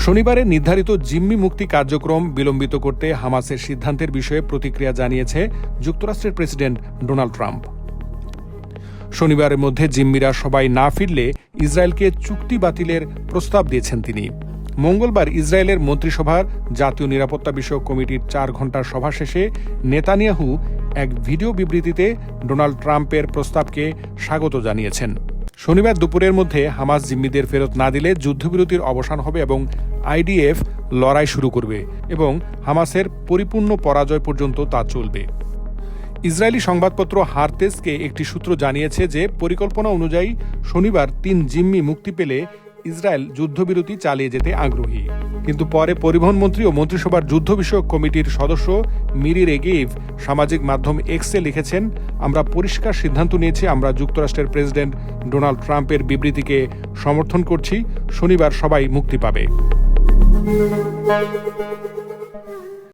শনিবারের নির্ধারিত জিম্মি মুক্তি কার্যক্রম বিলম্বিত করতে হামাসের সিদ্ধান্তের বিষয়ে প্রতিক্রিয়া জানিয়েছে যুক্তরাষ্ট্রের প্রেসিডেন্ট ডোনাল্ড ট্রাম্প। শনিবারের মধ্যে জিম্মিরা সবাই না ফিরলে ইসরায়েলকে চুক্তি বাতিলের প্রস্তাব দিয়েছেন তিনি। মঙ্গলবার ইসরায়েলের মন্ত্রিসভার জাতীয় নিরাপত্তা বিষয়ক কমিটির 4 ঘণ্টার সভা শেষে নেতানিয়াহু এক ভিডিও বিবৃতিতে ডোনাল্ড ট্রাম্পের প্রস্তাবকে স্বাগত জানিয়েছেন। শনিবার দুপুরের মধ্যে হামাস জিম্মিদের ফেরত না দিলে যুদ্ধবিরতির অবসান হবে এবং আইডিএফ লড়াই শুরু করবে এবং হামাসের পরিপূর্ণ পরাজয় পর্যন্ত তা চলবে। ইসরায়েলি সংবাদপত্র হারতেসকে একটি সূত্র জানিয়েছে যে পরিকল্পনা অনুযায়ী শনিবার 3 জিম্মি মুক্তি পেলে ইসরায়েল যুদ্ধবিরতি চালিয়ে যেতে আগ্রহী। কিন্তু পরে পরিবহন মন্ত্রী ও মন্ত্রিসভার যুদ্ধ বিষয়ক কমিটির সদস্য মিরি রেগেভ সামাজিক মাধ্যম এক্সে লিখেছেন, আমরা পরিষ্কার সিদ্ধান্ত নিয়েছি, আমরা যুক্তরাষ্ট্রের প্রেসিডেন্ট ডোনাল্ড ট্রাম্পের বিবৃতিকে সমর্থন করছি। শনিবার সবাই মুক্তি পাবে।